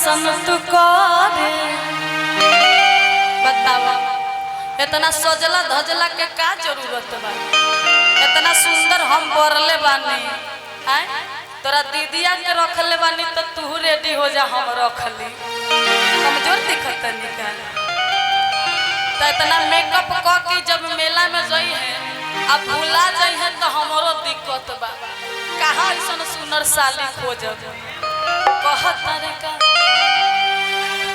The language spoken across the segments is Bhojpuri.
दर्शन तू करे। बतावा इतना सजला धजला के का जरूरत बा? इतना सुंदर हम बरले बानी हैं, तोरा दीदिया के रखले बानी तो तू रेडी हो जा, हम रखली कमजोर दिखत निका। तो इतना मेकअप क के जब मेला में जाई है अब भूला जाई है तो हमरो दिक्कत बा। कहाँ ऐसा सुनर साली खोजब कहत तरीका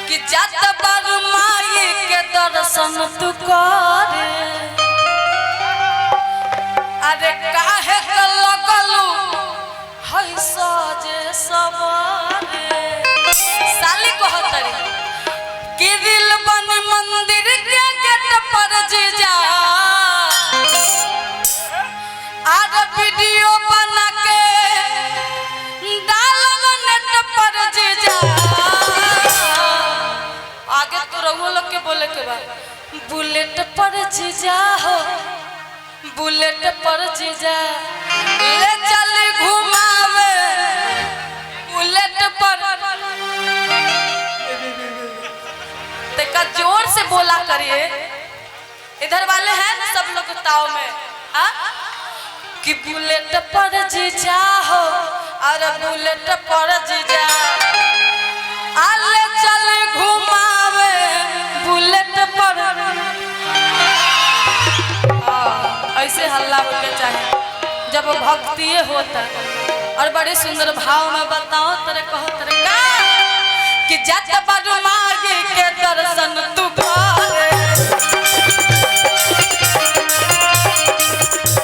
कि जात बारू माई के दर्शन तू करे। अरे काहे के लगलू है सजे सवारे। साली कहत तरी कि दिल बनी मंदिर के गेट पर जीजा आज वीडियो बना के डालब नेट पर जीजा। आगे तो रहुआ लोग के बोले के बा बुलेट पर जीजा हो, बुलेट पर जीजा ले चली घुमावे बुलेट पर। तेका जोर से बोला करिए, इधर वाले हैं ना सब लोग ताव में हा? कि बुलेट पर जीजा हो और बुलेट पर जीजा आले चले घुमावे बुलेट पर। ऐसे हल्ला होके चाहे जब भक्ति होता और बड़े सुंदर भाव में बताओ तेरे कहो तेरे का कि जात बारू माई के दर्शन तू करे।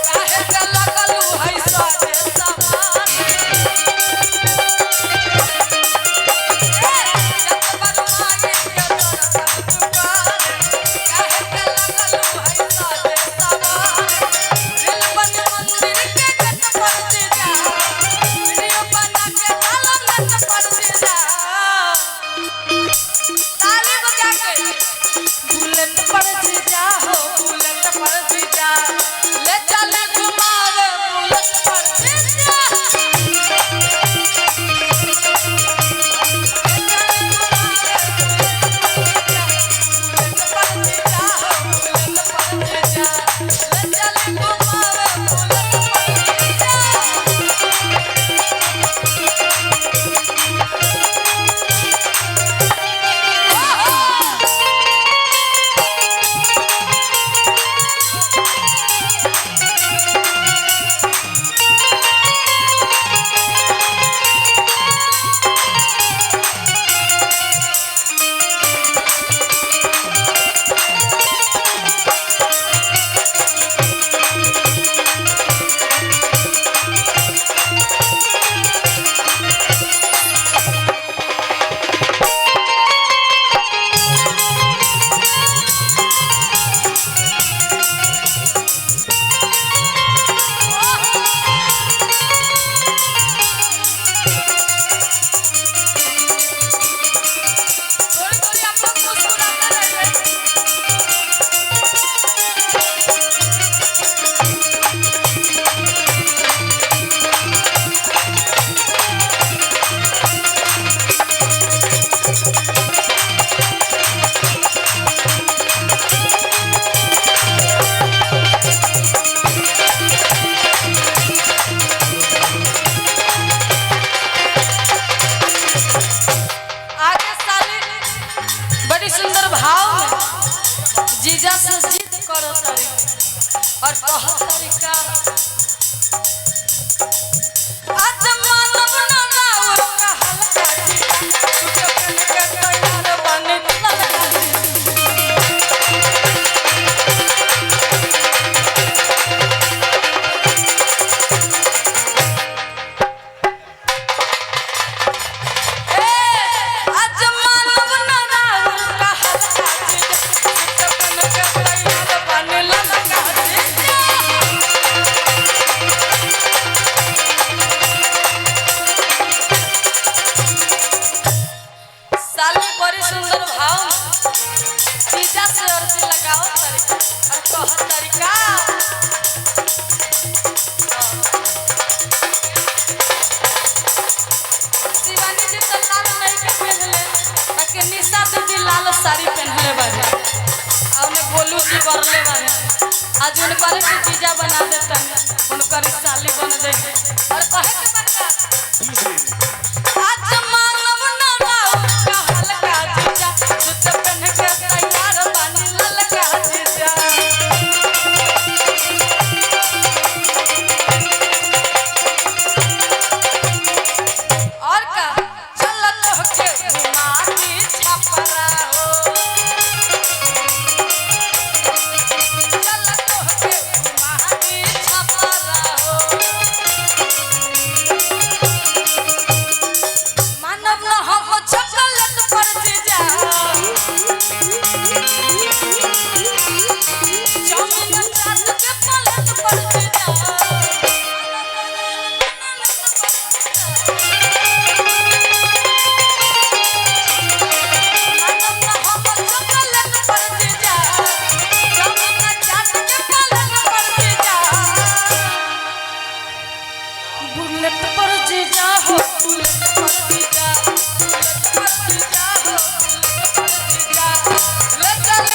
काहे के लगलू है सजे सवारे। जात बारू माई के दर्शन तू करे। काहे के लगलू है सजे सवारे। दिल बनी मंदिर के गेट पर जीजा वीडियो बना के डालो नेट पर जीजा। ताली बजा के बुलेट पर जीजा हो, बुलेट पर जीजा ले चले घुमावे बुलेट पर जीजा। बुलेट पर जीजा हो, बुलेट पर जीजा ले चले घुमावे बुलेट पर जीजा। थोड़ी थोड़ी आप लोग मुस्कुराते रहिए। आगे साली बड़ी सुंदर भाव में जीजा से जिद करो तारी और कहो तरीका आज मानव ना राव का हल्का जीजा तुझे कने के तैयार बने लगा। आज मानव ना राव का हल्का जीजा तुझे कने के तैयार बने लगा जीजा। साली बड़ी सुंदर भाव में जीजा से अर्जी लगाओ तरीका और कहो तरीका शिवानी जी तो लाल नहीं के पहन ले साड़ी पहनले बारे और ने बोलू जी बरले बारे आज उनकर के जीजा बना देता उनकर साली बन जाए और कहे के बता आज मानव ना लाओ का हल्का जीजा तू तो पहन के तैयार बानी ललका जीजा और का चल तो के घुमाती छपरा हो चल तो के घुमाती छपरा हो मानव न हम चॉकलेट पर जीजा चाउमीन चाट के प्लेट पर जीजा बुलेट पर जीजा हो बुलेट पर जीजा बुलेट पर जीजा हो बुलेट पर जीजा ले चल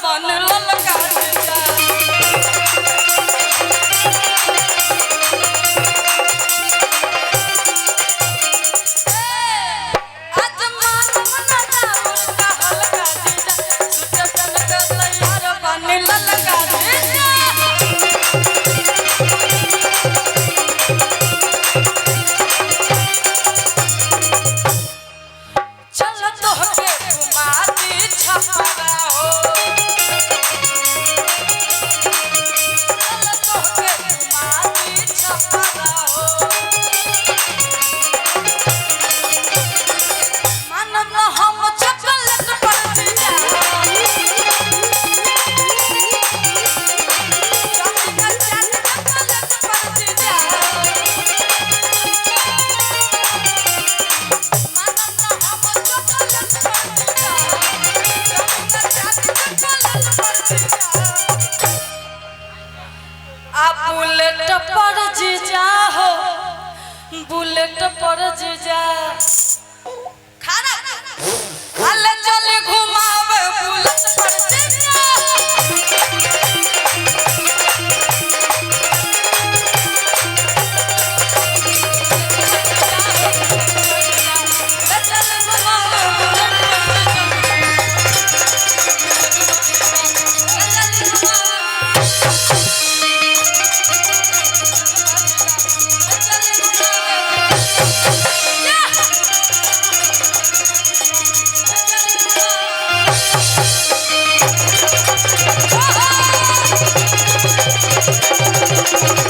बन ललका जीजा आज मानव ना लाओ का हल्का जीजा तू तो पहन के तैयार बन ललका जीजा चल तो के घुमाती छपरा हो चल तो के घुमाती छपरा हो मानव न हम चॉकलेट पर जीजा चाउमीन चाट के प्लेट पर जीजा मानव न हम चॉकलेट पर जीजा चाउमीन चाट के प्लेट पर जीजा आ बुलेट पर जीजा हो बुलेट पर जीजा खाना अल्ले चले घुमावे बुलेट पर जीजा ले चले घुमावे बुलेट पर जीजा ले चले घुमावे Oh,